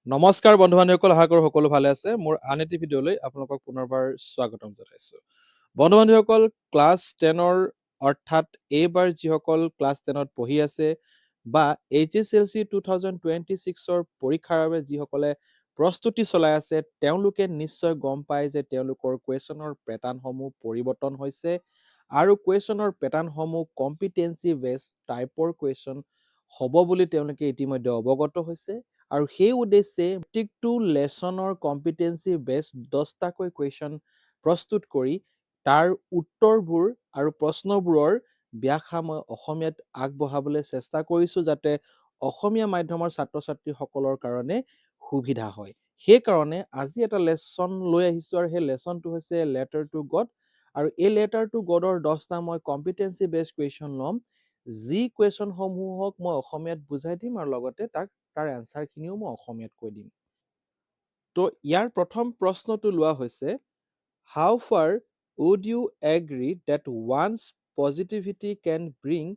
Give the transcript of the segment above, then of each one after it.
নমস্কাৰ বন্ধু বান্ধৱীসকল, আশা কৰোঁ সকলো ভালে আছে। মোৰ আন এটি ভিডিঅ'লৈ আপোনালোকক পুনৰবাৰ স্বাগতম জনাইছোঁ। বন্ধু বান্ধৱীসকল, ক্লাছ 10ৰ অৰ্থাৎ এইবাৰ যিসকল ক্লাছ 10ত পঢ়ি আছে বা HSLC 2026ৰ পৰীক্ষাৰ বাবে যিসকলে প্ৰস্তুতি চলাই আছে, তেওঁলোকে নিশ্চয় গম পায় যে তেওঁলোকৰ কুৱেশ্যনৰ পেটাৰ্ণসমূহ পৰিৱৰ্তন হৈছে আৰু কুৱেশ্যনৰ পেটাৰ্ণসমূহ কম্পিটেঞ্চি বেছ টাইপৰ কুৱেশ্যন হ'ব বুলি তেওঁলোকে ইতিমধ্যে অৱগত হৈছে। আৰু সেই উদ্দেশ্যে প্ৰত্যেকটো লেচনৰ কম্পিটেঞ্চি বেছ 10টাকৈ কুৱেশ্যন প্ৰস্তুত কৰি তাৰ উত্তৰবোৰ আৰু প্ৰশ্নবোৰৰ ব্যাখ্যা মই অসমীয়াত আগবঢ়াবলৈ চেষ্টা কৰিছোঁ, যাতে অসমীয়া মাধ্যমৰ ছাত্ৰ ছাত্ৰীসকলৰ কাৰণে সুবিধা হয়। সেইকাৰণে আজি এটা লেচন লৈ আহিছোঁ আৰু সেই লেচনটো হৈছে লেটাৰ টু গড। আৰু এই লেটাৰ টু গডৰ 10টা মই কম্পিটেঞ্চি বেছ কুৱেশ্যন ল'ম, যি কুৱেশ্যনসমূহক মই অসমীয়াত বুজাই দিম আৰু লগতে তাৰ এনচাৰখিনিও মই অসমীয়াত কৈ দিম। তো ইয়াৰ প্ৰথম প্ৰশ্নটো লোৱা হৈছে, হাউ ফাৰ would you agree that one's positivity can bring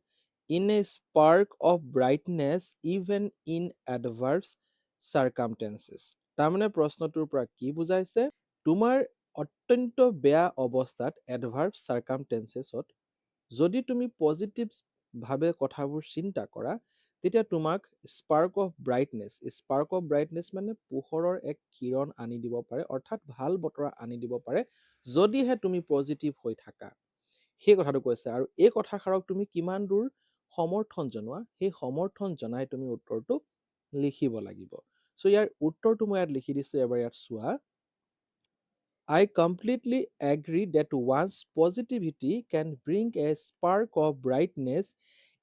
in a spark of brightness even in adverse circumstances? তাৰমানে প্ৰশ্নটোৰ পৰা কি বুজাইছে, তোমাৰ অত্যন্ত বেয়া অৱস্থাত এডভাৰ্চ চাৰ্কামটেঞ্চেছত যদি তুমি পজিটিভ ভাৱে কথাবোৰ চিন্তা কৰা, তেতিয়া তোমাক স্পাৰ্ক অফ ব্ৰাইটনেছ মানে পোহৰৰ এক কিৰণ আনি দিব পাৰে, অৰ্থাৎ ভাল বতৰা আনি দিব পাৰে যদিহে তুমি পজিটিভ হৈ থাকা। সেই কথাটো কৈছে। আৰু এই কথাষাৰক তুমি কিমান দূৰ সমৰ্থন জনোৱা, সেই সমৰ্থন জনাই তুমি উত্তৰটো লিখিব লাগিব। চ' ইয়াৰ উত্তৰটো মই ইয়াত লিখি দিছোঁ, এবাৰ ইয়াত চোৱা। I completely agree that one's positivity can bring a spark of brightness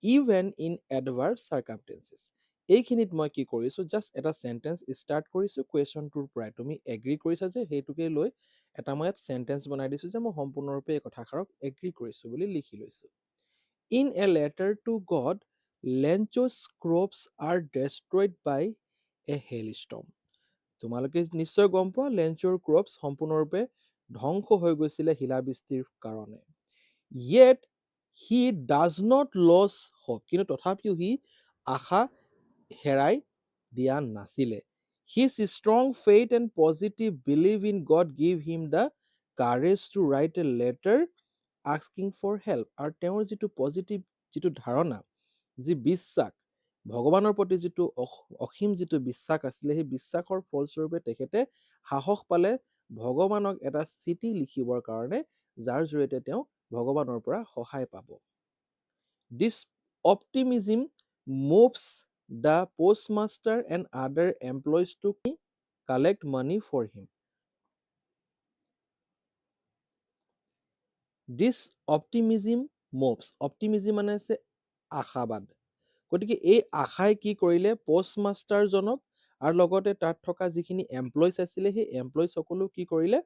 even in adverse circumstances. এইখিনিত মই কি কৰিছোঁ, জাষ্ট এটা চেণ্টেন্স ষ্টাৰ্ট কৰিছোঁ কুৱেশ্যনটোৰ পৰাই। তুমি এগ্ৰী কৰিছা যে সেইটোকে লৈ এটা মই ইয়াত চেণ্টেন্স বনাই দিছোঁ যে মই সম্পূৰ্ণৰূপে এই কথাষাৰক এগ্ৰী কৰিছোঁ বুলি লিখি লৈছোঁ। In a letter to God, Lencho's crops are destroyed by a hailstorm. তোমালোকে নিশ্চয় গম পোৱা লেঞ্চৰ ক্ৰপছ সম্পূৰ্ণৰূপে ধ্বংস হৈ গৈছিলে শিলাবৃষ্টিৰ কাৰণে। Yet he does not lose hope, কিন্তু তথাপিও সি আশা হেৰাই দিয়া নাছিলে। His strong faith and positive belief in God give him the courage to write a letter asking for help. আৰু তেওঁৰ যিটো পজিটিভ যিটো ধাৰণা, যি বিশ্বাস, ভগৱানৰ প্ৰতি যিটো অসীম যিটো বিশ্বাস আছিলে, সেই বিশ্বাসৰ ফলস্বৰূপে তেখেতে সাহস পালে ভগৱানক এটা চিঠি লিখিবৰ কাৰণে, যাৰ জৰিয়তে তেওঁ ভগৱানৰ পৰা সহায় পাব। This optimism moves the postmaster and other employees to collect money for him. This optimism মানে হৈছে আশাবাদ। গতিকে এই আশাই কি কৰিলে, পোষ্টমাষ্টাৰজনক আৰু লগতে তাত থকা যিখিনি এমপ্লয়িজ আছিলে, সেই এমপ্লয়িজ সকলো কি কৰিলে,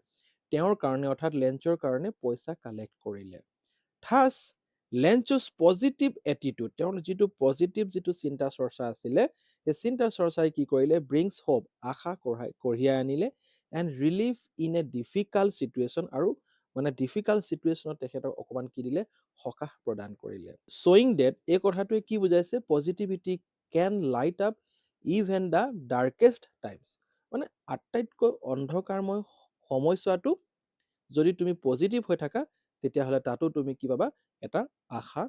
তেওঁৰ কাৰণে অৰ্থাৎ লেঞ্চৰ কাৰণে পইচা কালেক্ট কৰিলে। Thus, লেঞ্চ's পজিটিভ এটিটিউড, তেওঁৰ যিটো পজিটিভ যিটো চিন্তা চৰ্চা আছিলে, সেই চিন্তা চৰ্চাই কি কৰিলে, ব্ৰিংছ হোপ, আশা কঢ়িয়াই আনিলে, and relief in a difficult situation, আৰু মানে ডিফিকাল্ট চিটুৱেশ্যনত তেখেতক অকণমান কি দিলে, সকাহ প্ৰদান কৰিলে। শ্বয়িং ডেট, এই কথাটোৱে কি বুজাইছে, positivity can light up even the darkest times, মানে আটাইতকৈ অন্ধকাৰময় সময়ছোৱাটো যদি তুমি পজিটিভ হৈ থাকা, তেতিয়াহ'লে তাতো তুমি কি পাবা, এটা আশা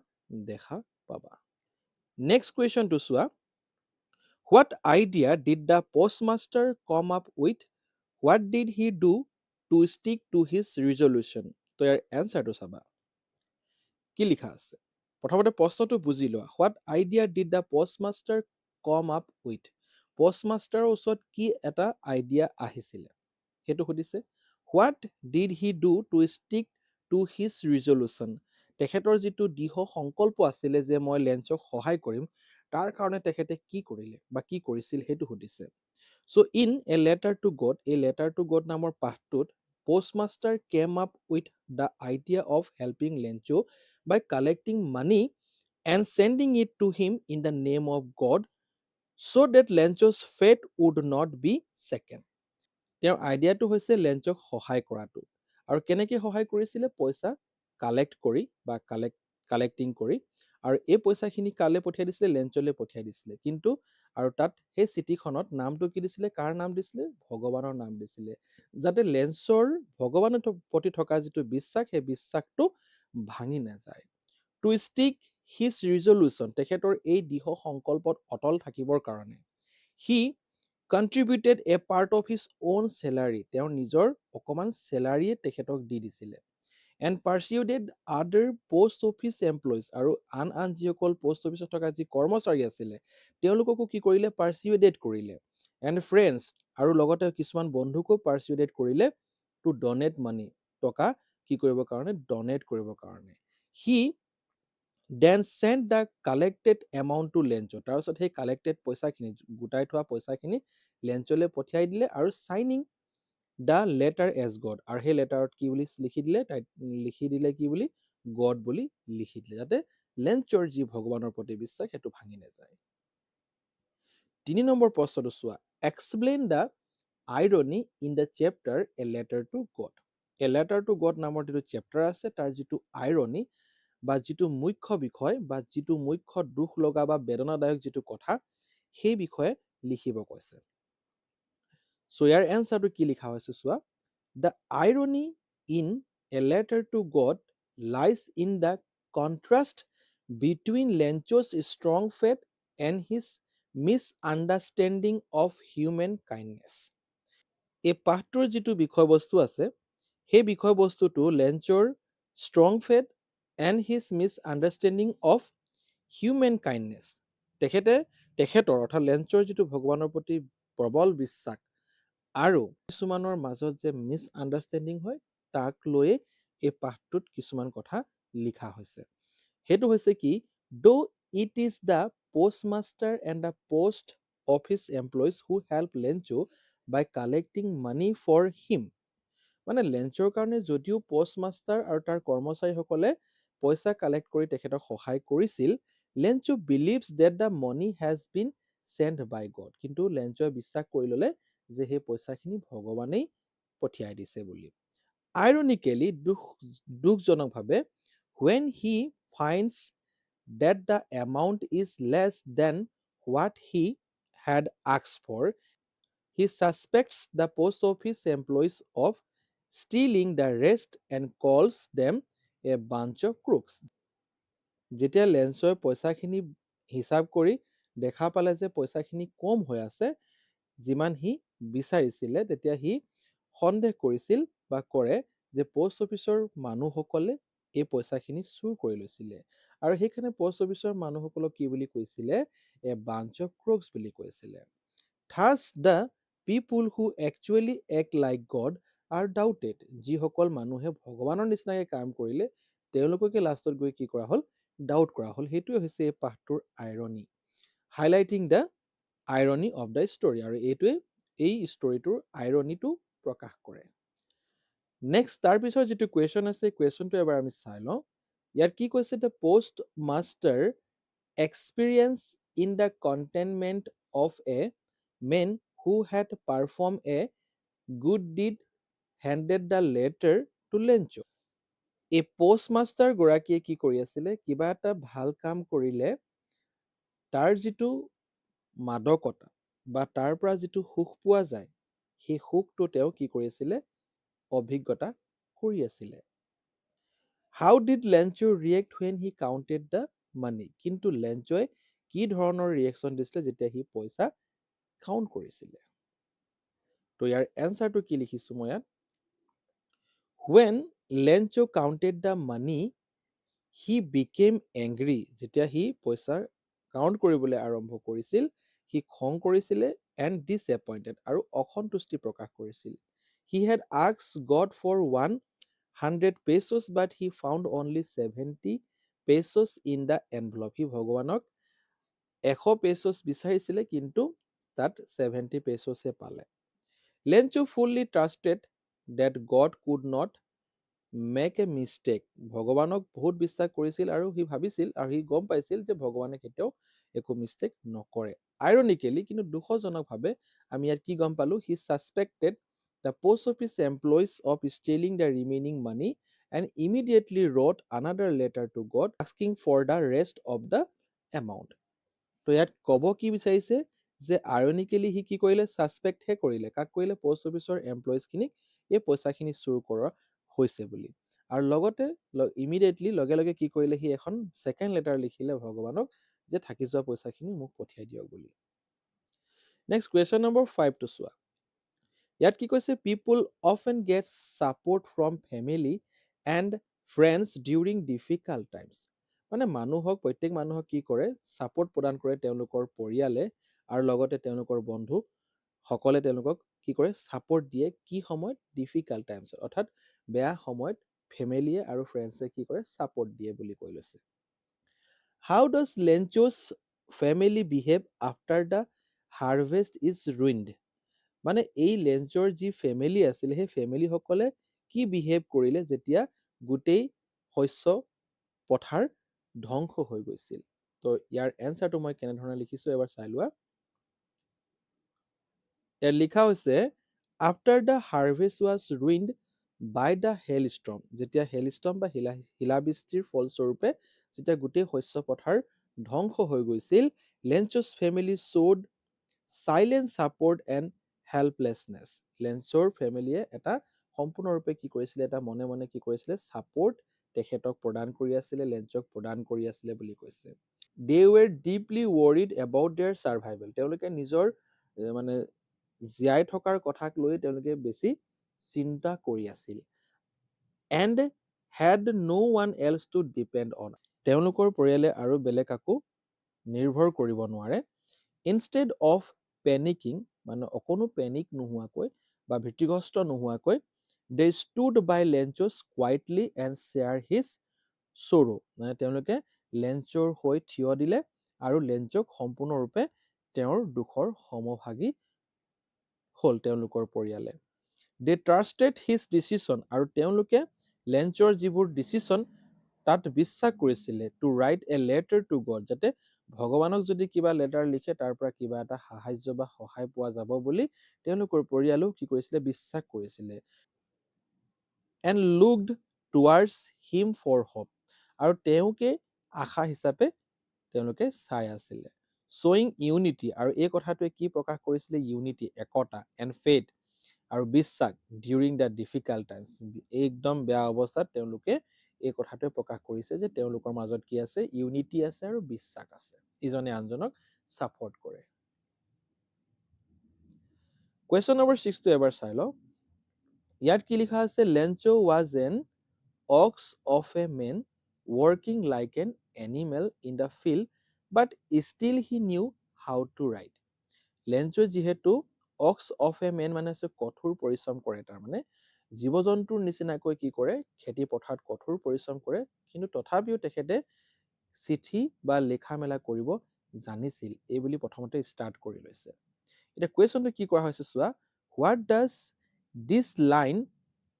দেখা পাবা। নেক্সট কুৱেশ্যনটো চোৱা। What idea did the postmaster come up with? What did he do to stick to his resolution? তো ইয়াৰ এনচাৰটো চাবা। কি লিখা আছে, প্ৰথমতে প্ৰশ্নটো বুজি লোৱা। What idea did the postmaster come up with? পোষ্টমাষ্টাৰৰ ওচৰত কি এটা আইডিয়া আহিছিলে সেইটো সুধিছে। What did he do to stick to his resolution? তেখেতৰ যিটো দৃঢ় সংকল্প আছিলে যে মই লেঞ্চক সহায় কৰিম, তাৰ কাৰণে তেখেতে কি কৰিলে বা কি কৰিছিল সেইটো সুধিছে। So in a letter to God, এই letter to God নামৰ পাঠটোত postmaster came up with the idea of helping Lencho by collecting money and sending it to him in the name of God so that Lencho's fate would not be shaken. তেওঁৰ আইডিয়াটো হৈছে লেঞ্চক সহায় কৰাটো। আৰু কেনেকৈ সহায় কৰিছিলে, পইচা কালেক্ট কৰি বা কালেক্টিং কৰি, আৰু এই পইচাখিনি কালে পঠিয়াই দিছিলে, লেঞ্চলৈ পঠিয়াই দিছিলে। কিন্তু আৰু তাত সেই চিঠিখনত নামটো কি দিছিলে, কাৰ নাম দিছিলে, ভগৱানৰ নাম দিছিলে, যাতে লেঞ্চৰ ভগৱানৰ প্ৰতি থকা যিটো বিশ্বাস, সেই বিশ্বাসটো ভাঙি নাযায়। টু ষ্টিক হিজ ৰিজলিউশ্যন, তেখেতৰ এই দৃঢ় সংকল্পত অটল থাকিবৰ কাৰণে she contributed a part of his own salary, তেওঁৰ নিজৰ অকণমান চেলাৰীয়ে তেখেতক দি দিছিলে। এণ্ড পাৰ্চিউডেড আদাৰ পোষ্ট অফিচ এমপ্লয়িজ, আৰু আন যিসকল পোষ্ট অফিচত থকা যি কৰ্মচাৰী আছিলে তেওঁলোককো কি কৰিলে, পাৰ্চিউডেড কৰিলে। এণ্ড ফ্ৰেণ্ডছ, আৰু লগতে কিছুমান বন্ধুকো পাৰ্চিউডেড কৰিলে টু ডনেট মানি, টকা কি কৰিবৰ কাৰণে, ডনেট কৰিবৰ কাৰণে। She then sent the collected amount to লেঞ্চ, তাৰপিছত সেই কালেক্টেড পইচাখিনি, গোটাই থোৱা পইচাখিনি লেঞ্চলৈ পঠিয়াই দিলে, আৰু signing the letter as God, আৰু সেই লেটাৰত কি বুলি লিখি দিলে কি বুলি, গড বুলি লিখি দিলে, যাতে লেঞ্চৰ যি ভগৱানৰ প্ৰতি বিশ্বাস সেইটো ভাঙি নাযায়। 3 নম্বৰ প্ৰশ্নটো চোৱা, explain the irony in the chapter A letter to god. A letter to god নামৰ যিটো চেপ্টাৰ আছে, তাৰ যিটো আইৰনি বা যিটো মুখ্য বিষয় বা যিটো মুখ্য দুখ লগা বা বেদনাদায়ক যিটো কথা, সেই বিষয়ে লিখিব কৈছে। চ' ইয়াৰ এনচাৰটো কি লিখা হৈছে চোৱা, the irony in a letter to God lies in the contrast between Lencho's strong faith and his misunderstanding of human kindness. এই পাঠটোৰ যিটো বিষয়বস্তু আছে, সেই বিষয়বস্তুটো লেঞ্চৰ strong faith and his misunderstanding of human kindness, তেখেতৰ অৰ্থাৎ লেঞ্চৰ যিটো ভগৱানৰ প্ৰতি প্ৰবল বিশ্বাস আৰু কিছুমানৰ মাজত যে মিছআণ্ডাৰষ্টেণ্ডিং হয়, তাক লৈয়ে এই পাঠটোত কিছুমান কথা লিখা হৈছে। সেইটো হৈছে কি, though it is the postmaster and the post office employees who help Lencho by collecting money for him. মানে লেঞ্চৰ কাৰণে যদিও পোষ্টমাষ্টাৰ আৰু তাৰ কৰ্মচাৰীসকলে পইচা কালেক্ট কৰি তেখেতক সহায় কৰিছিল, Lencho believes that the money has been sent by God, কিন্তু লেঞ্চোৱে বিশ্বাস কৰি ল'লে যে সেই পইচাখিনি ভগৱানেই পঠিয়াই দিছে বুলি। আইৰনিকেলি, দুখজনকভাৱে, when he finds that the amount is less than what he had asked for, he suspects the post office employees of stealing the rest and calls them a bunch of crooks. যেতিয়া লেঞ্চৰ পইচাখিনি হিচাপ কৰি দেখা পালে যে পইচাখিনি কম হৈ আছে যিমান সি বিচাৰিছিলে, তেতিয়া সি সন্দেহ কৰিছিল বা কৰে যে পোষ্ট অফিচৰ মানুহসকলে এই পইচাখিনি চুৰ কৰি লৈছিলে, আৰু সেইকাৰণে পোষ্ট অফিচৰ মানুহসকলক কি বুলি কৈছিলে, এ বাঞ্চ অফ ক্ৰোকছ বুলি কৈছিলে। Thus the people who actually act like God are doubted, যিসকল মানুহে ভগৱানৰ নিচিনাকৈ কাম কৰিলে তেওঁলোককে লাষ্টত গৈ কি কৰা হ'ল, ডাউট কৰা হ'ল। সেইটোৱে হৈছে এই পাঠটোৰ irony, highlighting the irony of the story, আৰু এইটোৱে এই ষ্টৰীটোৰ আইৰনিটো প্ৰকাশ কৰে। নেক্সট তাৰপিছত যিটো কুৱেশ্যন আছে, কুৱেশ্যনটো এবাৰ আমি চাই লওঁ। ইয়াত কি কৈছে, the post master experience in the contentment of a man who had perform a good deed handed the letter to Lencho. এই পোষ্ট মাষ্টাৰ গৰাকীয়ে কি কৰি আছিলে, কিবা এটা ভাল কাম কৰিলে তাৰ যিটো মাদকতা বা তাৰ পৰা যিটো সুখ পোৱা যায়, সেই সুখটো তেওঁ কি কৰিছিলে, অভিজ্ঞতা কৰি আছিলে। How did Lencho react when he counted the money, কিন্তু লেঞ্চোৱে কি ধৰণৰ ৰিয়েকশ্যন দিছিলে যেতিয়া সি পইচা কাউণ্ট কৰিছিলে। তো ইয়াৰ এনচাৰটো কি লিখিছো মই ইয়াত, when Lencho counted the money he became angry, যেতিয়া সি পইচা কাউণ্ট কৰিবলৈ আৰম্ভ কৰিছিল সি খং কৰিছিলে, এণ্ড ডিছএপইণ্টেড, আৰু অসন্তুষ্টি প্ৰকাশ কৰিছিল। He had asked God for 100 pesos but he found only 70 pesos in the envelope, সি ভগৱানক 100 pesos বিচাৰিছিলে কিন্তু তাত 70 pesos হে পালে। Lencho fully trusted that God could not make a mistake, ভগৱানক বহুত বিশ্বাস কৰিছিল আৰু সি ভাবিছিল আৰু সি গম পাইছিল যে ভগৱানে কেতিয়াও একো মিষ্টেক নকৰে। আইৰনিকেলি, কিন্তু দুখজনকভাৱে আমি ইয়াত কি গম পালো, he suspected the post office employees of stealing the remaining money and immediately wrote another letter to God asking for the rest of the amount. তো ইয়াত ক'ব কি বিচাৰিছে যে আইৰনিকেলি সি কি কৰিলে ছাছপেক্টহে কৰিলে কাক কৰিলে পোষ্ট অফিচৰ এমপ্লয়িজখিনিক এই পইচাখিনি চুৰ কৰা হৈছে বুলি আৰু লগতে ইমিডিয়েটলি লগে লগে কি কৰিলে সি এখন ছেকেণ্ড লেটাৰ লিখিলে ভগৱানক যে থাকি যোৱা পইচাখিনি মোক পঠিয়াই দিয়ক বুলি নেক্সট কুৱেশ্যন নম্বৰ 5 টো চোৱা ইয়াত কি কৈছে people often get support from family and friends during difficult times মানে মানুহক প্ৰত্যেক মানুহক কি কৰে ছাপোৰ্ট প্ৰদান কৰে তেওঁলোকৰ পৰিয়ালে আৰু লগতে তেওঁলোকৰ বন্ধু সকলে তেওঁলোকক কি কৰে ছাপোৰ্ট দিয়ে কি সময়ত ডিফিকাল্ট টাইমছত অৰ্থাৎ বেয়া সময়ত ফেমিলিয়ে আৰু ফ্ৰেণ্ডছে কি কৰে ছাপোৰ্ট দিয়ে বুলি কৈ লৈছে how does Lencho's family behave after the harvest is ruined মানে এই লেঞ্চৰ যি ফেমিলি আছিলে সেই ফেমিলিসকলে কি বিহেভ কৰিলে যেতিয়া গোটেই শস্য পথাৰ ধ্বংস হৈ গৈছিল তো ইয়াৰ এনসাৰটো মই কেনেধৰণে লিখিছো এবাৰ চাই লোৱা ইয়াত লিখা হৈছে after the harvest was ruined by the hail storm যেতিয়া হেল ষ্টৰ্ম বা শিলাবৃষ্টিৰ ফলস্বৰূপে যেতিয়া গোটেই শস্য পথাৰ ধ্বংস হৈ গৈছিল Lencho's family showed silent support and helplessness লেঞ্চৰ ফেমিলিয়ে এটা সম্পূৰ্ণৰূপে কি কৰিছিলে এটা মনে মনে কি কৰিছিলে ছাপোৰ্ট তেখেতক প্ৰদান কৰি আছিলে লেঞ্চক প্ৰদান কৰি আছিলে বুলি কৈছে they were deeply worried about their survival তেওঁলোকে নিজৰ মানে জীয়াই থকাৰ কথাক লৈ তেওঁলোকে বেছি চিন্তা কৰি আছিল and had no' one else to depend on তেওঁলোকৰ পৰিয়ালে আৰু বেলেগ কাকো নিৰ্ভৰ কৰিব নোৱাৰে ইনষ্টেড অফ পেনিকিং মানে অকণো পেনিক নোহোৱাকৈ বা ভীতিগ্ৰস্ত নোহোৱাকৈ they stood by Lencho's quietly and share his sorrow মানে তেওঁলোকে লেঞ্চৰ হৈ থিয় দিলে আৰু লেঞ্চক সম্পূৰ্ণৰূপে তেওঁৰ দুখৰ সমভাগী হ'ল তেওঁলোকৰ পৰিয়ালে দে ট্ৰাষ্টেড হিজ ডিচিশ্যন আৰু তেওঁলোকে লেঞ্চৰ যিবোৰ ডিচিশ্যন তাত বিশ্বাস কৰিছিলে to write a letter to God যাতে ভগৱানক যদি কিবা লেটাৰ লিখে তাৰ পৰা কিবা এটা সাহায্য বা সহায় পোৱা যাব বুলি তেওঁলোকৰ পৰিয়ালেও কি কৰিছিলে বিশ্বাস কৰিছিলে and looked towards him for hope আৰু তেওঁকে আশা হিচাপে তেওঁলোকে চাই আছিলে শ্বয়িং ইউনিটি আৰু এই কথাটোৱে কি প্ৰকাশ কৰিছিলে ইউনিটি একতা এণ্ড ফেথ আৰু বিশ্বাস ডিউৰিং দ্য ডিফিকাল্ট টাইমছ একদম বেয়া অৱস্থাত তেওঁলোকে এই কথাটোৱে প্ৰকাশ কৰিছে যে তেওঁলোকৰ মাজত কি আছে ইউনিটি আছে আৰু বিশ্বাস আছে ইজনে আনজনক ছাপোৰ্ট কৰে কুৱেশ্যন নম্বৰ 6 টো এবাৰ চাই লওঁ ইয়াত কি লিখা আছে Lencho was an ox of a man working like an animal in the field but still he knew how to write Lencho যিহেতু অক্স অফ এ মেন মানে হৈছে কঠোৰ পৰিশ্ৰম কৰে তাৰমানে জীৱ জন্তুৰ নিচিনাকৈ কি কৰে খেতি পথাৰত কঠোৰ পৰিশ্ৰম কৰে কিন্তু তথাপিও তেখেতে চিঠি বা লিখা মেলা কৰিব জানিছিল এই বুলি প্ৰথমতে ষ্টাৰ্ট কৰি লৈছে এতিয়া কুৱেশ্যনটো কি কৰা হৈছে চোৱা what does this line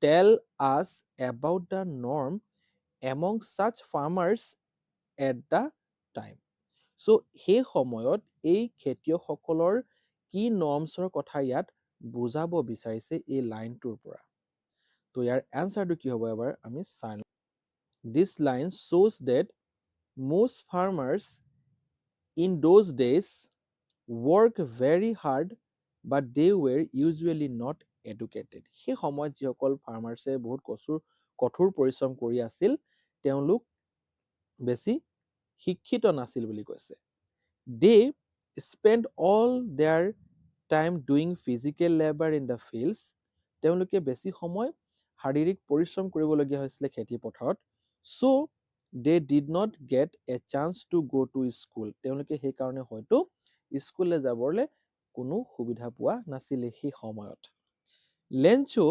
tell us about the norm among such farmers at the time so' সেই সময়ত এই খেতিয়কসকলৰ কি নৰ্মছৰ কথা ইয়াত বুজাব বিচাৰিছে এই লাইনটোৰ পৰা তো ইয়াৰ এনচাৰটো কি হ'ব এবাৰ আমি চাই লওঁ দিছ লাইন শ্ব'জ that most farmers in those days work very hard but they were usually not educated সেই সময়ত যিসকল ফাৰ্মাৰ্ছে বহুত কঠোৰ পৰিশ্ৰম কৰি আছিল তেওঁলোক বেছি শিক্ষিত নাছিল বুলি কৈছে they spent all their time doing physical labor in the fields তেওঁলোকে বেছি সময় শাৰীৰিক পৰিশ্ৰম কৰিবলগীয়া হৈছিলে খেতি পথাৰত so they did not get a chance to go to school তেওঁলোকে সেইকাৰণে হয়তো স্কুললৈ যাবলৈ কোনো সুবিধা পোৱা নাছিলে সেই সময়ত Lencho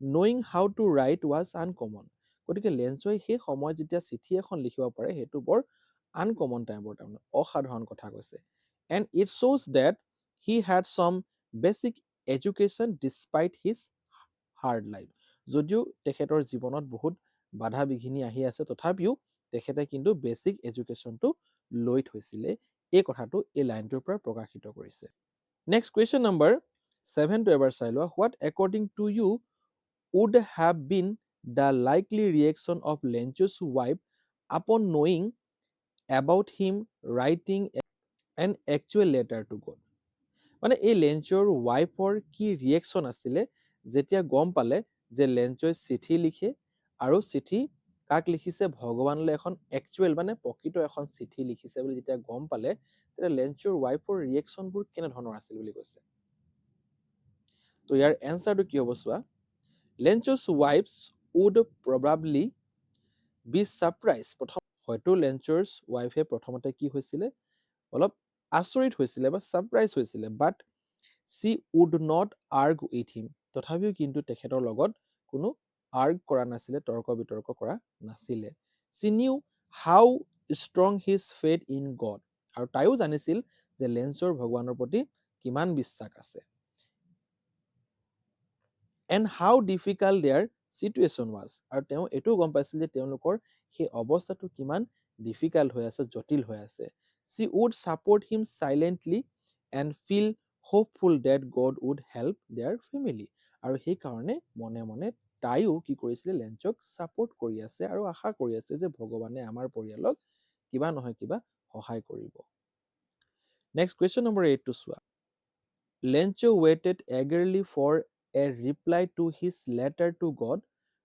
knowing how to write was uncommon গতিকে লেঞ্চোই সেই সময়ত যেতিয়া চিঠি এখন লিখিব পাৰে সেইটো বৰ আনকমন টাইপৰ তাৰমানে অসাধাৰণ কথা কৈছে and it shows that he had some basic education despite his hard life যদিও তেখেতৰ জীৱনত বহুত বাধা বিঘিনি আহি আছে তথাপিও তেখেতে কিন্তু বেসিক এডুকেশ্যনটো লৈ থৈছিলে এই কথাটো এই লাইনটোৰ পৰা প্ৰকাশিত কৰিছে নেক্সট কুৱেশ্যন নম্বৰ 7 টো এবাৰ চাই লোৱা what according to you would have been the likely reaction of Lencho's wife upon knowing about him writing an actual letter to God. মানে এই লেঞ্চৰ ৱাইফৰ কি ৰিয়েকশ্যন আছিলে যেতিয়া গম পালে যে লেঞ্চই চিঠি লিখে আৰু চিঠি কাক লিখিছে ভগৱানলৈ এখন একচুৱেল মানে প্ৰকৃত এখন চিঠি লিখিছে বুলি যেতিয়া গম পালে তেতিয়া লেঞ্চৰ ৱাইফৰ ৰিয়েকশ্যনবোৰ কেনেধৰণৰ আছিল বুলি কৈছে। তো ইয়াৰ এনচাৰটো কি হ'ব চোৱা, লেঞ্চছ ৱাইফছ উড প্ৰবাবলি বি ছাৰপ্ৰাইজ। প্ৰথম হয়তো লেঞ্চৰ্ছ ৱাইফে প্ৰথমতে কি হৈছিলে অলপ আচৰিত হৈছিলে বা ছাৰপ্ৰাইজ হৈছিলে, but she would not argue with him. তথাপিও কিন্তু তেখেতৰ লগত কোনো আৰ্গ কৰা নাছিলে, তৰ্ক বিতৰ্ক কৰা নাছিলে। C new how strong his faith in god. আৰু তাইও জানিছিল যে লেঞ্চৰ ভগৱানৰ প্ৰতি কিমান বিশ্বাস আছে। And how difficult their situation was. আৰু তেওঁ এইটোও গম পাইছিল যে তেওঁলোকৰ সেই অৱস্থাটো কিমান ডিফিকাল্ট হৈ আছে, জটিল হৈ আছে। She would support him silently and feel hopeful that God would help their family. আৰু সেইকাৰণে মনে মনে তাইও কি কৰিছিলে লেঞ্চক ছাপৰ্ট কৰি আছে আৰু আশা কৰি আছে যে ভগৱানে আমাৰ পৰিয়ালক কিবা নহয় কিবা সহায় কৰিব। নেক্সট কুৱেশ্যন নম্বৰ 8 টো চোৱা। Lencho waited eagerly for a reply to his letter to God.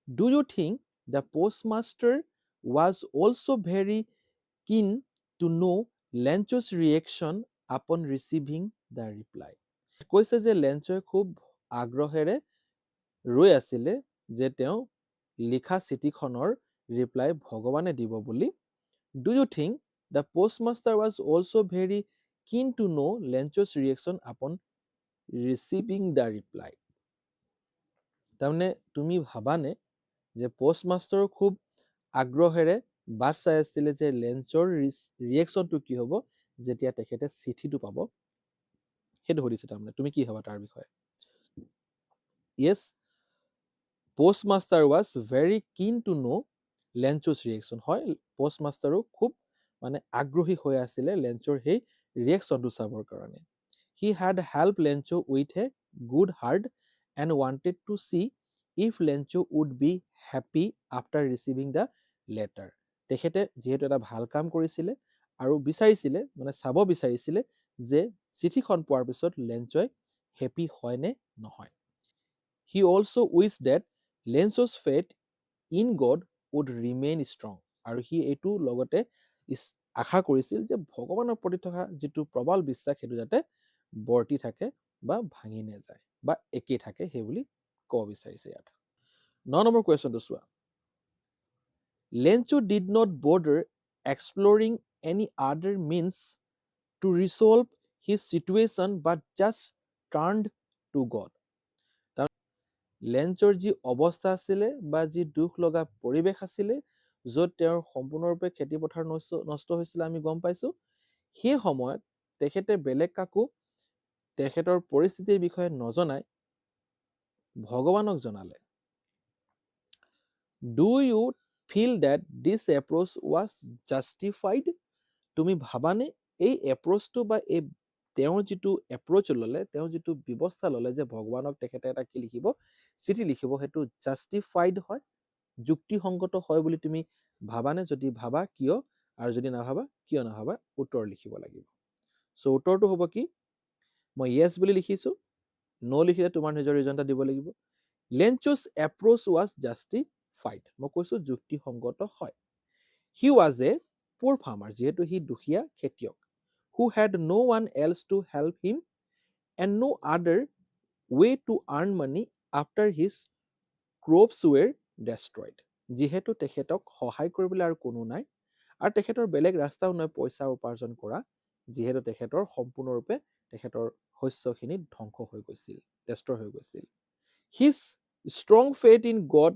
Do you think the postmaster was also very keen to know Lencho's reaction upon receiving the reply? কৈছে যে লেঞ্চই খুব আগ্ৰহেৰে ৰৈ আছিলে যে তেওঁ লিখা চিঠিখনৰ ৰিপ্লাই ভগৱানে দিব বুলি। Do you think the postmaster was also very keen to know Lencho's reaction upon receiving the reply? তাৰমানে তুমি ভাবানে যে পোষ্টমাষ্টাৰো খুব আগ্ৰহেৰে বাট চাই আছিলে যে লেঞ্চৰ ৰিয়েকশ্যনটো কি হ'ব যেতিয়া তেখেতে চিঠিটো পাব, সেইটো সুধিছে। তাৰমানে তুমি কি ভাবা তাৰ বিষয়ে? Yes, postmaster was very keen to know' Lencho's reaction. হয়, পোষ্টমাষ্টাৰো খুব মানে আগ্ৰহী হৈ আছিলে লেঞ্চৰ সেই ৰিয়েকশ্যনটো চাবৰ কাৰণে। He had help Lencho with a good heart and wanted to see if Lencho would be happy after receiving the letter. তেখেতে যিহেতু এটা ভাল কাম কৰিছিলে আৰু বিচাৰিছিলে মানে চাব বিচাৰিছিলে যে চিঠিখন পোৱাৰ পিছত লেঞ্চই হেপ্পী হয় নে নহয়। He also wished that Lencho's faith in God would remain strong. আৰু সি এইটো লগতে আশা কৰিছিল যে ভগৱানৰ প্ৰতি থকা যিটো প্ৰবল বিশ্বাস সেইটো যাতে বৰ্তি থাকে বা ভাঙি নাযায় বা একেই থাকে, সেই বুলি ক'ব বিচাৰিছে ইয়াত। 9 নম্বৰ কুৱেশ্যনটো চোৱা। Lencho did not bother exploring any other means to resolve his situation but just turned to God. লেঞ্চৰ যি অৱস্থা আছিলে বা যি দুখ লগা পৰিৱেশ আছিলে য'ত তেওঁৰ সম্পূৰ্ণৰূপে খেতিপথাৰ নষ্ট হৈছিলে আমি গম পাইছোঁ, সেই সময়ত তেখেতে বেলেগ কাকো তেখেতৰ পৰিস্থিতিৰ বিষয়ে নজনাই ভগৱানক জনালে। Do you feel that this approach was justified? তুমি ভাবানে এই এপ্ৰ'চটো বা এই তেওঁৰ যিটো এপ্ৰ'চ ল'লে, তেওঁ যিটো ব্যৱস্থা ল'লে যে ভগৱানক তেখেতে এটা কি লিখিব, চিঠি লিখিব, সেইটো জাষ্টিফাইড হয়, যুক্তিসংগত হয় বুলি তুমি ভাবানে? যদি ভাবা কিয়, আৰু যদি নাভাবা কিয় নাভাবা, উত্তৰ লিখিব লাগিব। চ' উত্তৰটো হ'ব কি? মই য়েছ বুলি লিখিছোঁ, ন' লিখিলে তোমাৰ নিজৰ ৰিজন এটা দিব লাগিব। লেঞ্চোছ এপ্ৰ'চ ৱাজ জাষ্টিফাইড, মই কৈছোঁ যুক্তিসংগত হয়। হি ৱাজ এ পুৰ ফাৰ্মাৰ, যিহেতু সি দুখীয়া খেতিয়ক। who had no one else to help him and no other way to earn money after his crops were destroyed. যিহেতু তেখেতক সহায় কৰিবলৈ আৰু কোনো নাই আৰু তেখেতৰ বেলেগ ৰাস্তাও নাই পইচা উপাৰ্জন কৰা, যিহেতু তেখেতৰ সম্পূৰ্ণৰূপে তেখেতৰ শস্যখিনি ধ্বংস হৈ গৈছিল, ডেষ্ট্ৰয় হৈ গৈছিল। His strong faith in God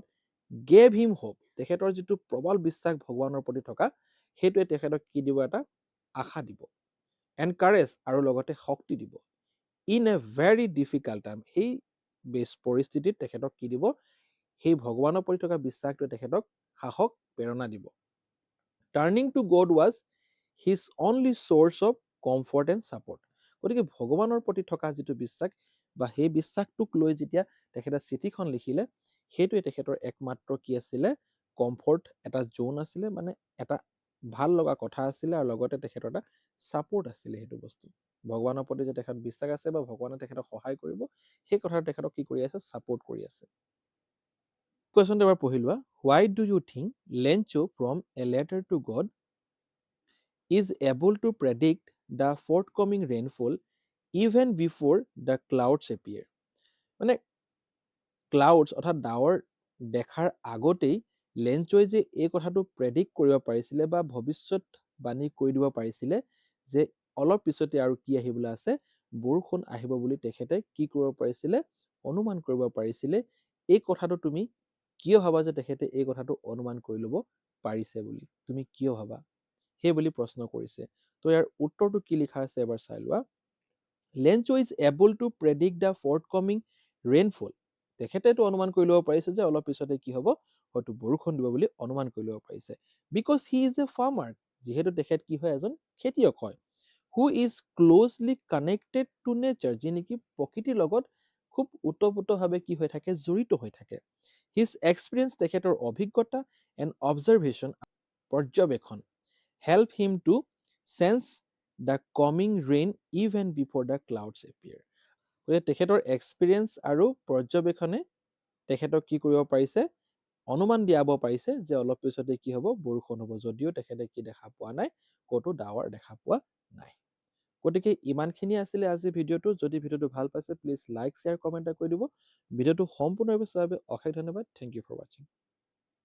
gave him hope. তেখেতৰ যিটো প্ৰবল বিশ্বাস ভগৱানৰ প্ৰতি থকা সেইটোৱে তেখেতক কি দিব, এটা আশা দিব, এনকাৰেজ আৰু লগতে শক্তি দিব। In a very difficult time, সেই পৰিস্থিতিত তেখেতক কি দিব, সেই ভগৱানৰ প্ৰতি থকা বিশ্বাসটোৱে তেখেতক সাহস প্ৰেৰণা দিব। Turning two god was his only source of comfort and support. গতিকে ভগৱানৰ প্ৰতি থকা যিটো বিশ্বাস বা সেই বিশ্বাসটোক লৈ যেতিয়া তেখেতে চিঠিখন লিখিলে, সেইটোৱে তেখেতৰ একমাত্ৰ কি আছিলে কমফৰ্ট এটা জোন আছিলে, মানে এটা ভাল লগা কথা আছিলে, আৰু লগতে তেখেতৰ এটা ছাপোৰ্ট আছিলে সেইটো বস্তু। ভগৱানৰ প্ৰতি যে তেখেত বিশ্বাস আছে বা ভগৱানে তেখেতক সহায় কৰিব, সেই কথাটো তেখেতক কি কৰি আছে, ছাপোৰ্ট কৰি আছে। কুৱেশ্যনটো এবাৰ পঢ়ি লোৱা। Why do you think Lencho' from a letter to God is able to predict the forthcoming rainfall even before the clouds appear? মানে ক্লাউডছ অৰ্থাৎ ডাৱৰ দেখাৰ আগতেই লেঞ্চই যে এই কথাটো প্ৰেডিক্ট কৰিব পাৰিছিলে বা ভৱিষ্যতবাণী কৰি দিব পাৰিছিলে যে অলপ পিছতে আৰু কি আহিবলৈ আছে, বৰষুণ আহিব বুলি তেখেতে কি কৰিব পাৰিছিলে, অনুমান কৰিব পাৰিছিলে। এই কথাটো তুমি কিয় ভাবা যে তেখেতে এই কথাটো অনুমান কৰি ল'ব পাৰিছে বুলি, তুমি কিয় ভাবা সেই বুলি প্ৰশ্ন কৰিছে। তো ইয়াৰ উত্তৰটো কি লিখা আছে এবাৰ চাই লোৱা। Lencho is able to predict the forthcoming rainfall. তেখেতেতো অনুমান কৰি ল'ব পাৰিছে যে অলপ পিছতে কি হ'ব, হয়তো বৰষুণ দিব বুলি অনুমান কৰি ল'ব পাৰিছে। Because he is a farmer, যিহেতু তেখেত কি হয়, এজন খেতিয়ক হয়। Who is closely connected to nature, যি নেকি প্ৰকৃতিৰ লগত খুব ওতঃপ্ৰোতভাৱে কি হৈ থাকে, জড়িত হৈ থাকে। হিজ এক্সপিৰিয়েঞ্চ, তেখেতৰ অভিজ্ঞতা এণ্ড অবজাৰভেশ্যন, পৰ্যবেক্ষণ, help him to sense the coming rain even before the clouds appear. গতিকে তেখেতৰ এক্সপিৰিয়েঞ্চ আৰু পৰ্যবেক্ষণে তেখেতক কি কৰিব পাৰিছে, অনুমান দিয়াব পাৰিছে যে অলপ পিছতে কি হ'ব, বৰষুণ হ'ব, যদিও তেখেতে কি দেখা পোৱা নাই, ক'তো ডাৱৰ দেখা পোৱা নাই। গতিকে ইমানখিনি আছিলে আজি ভিডিঅ'টো। যদি ভিডিঅ'টো ভাল পাইছে প্লিজ লাইক শ্বেয়াৰ কমেণ্ট কৰি দিব। ভিডিঅ'টো সম্পূৰ্ণভাৱে চোৱাৰ বাবে অশেষ ধন্যবাদ। থেংক ইউ ফৰ ৱাচিং।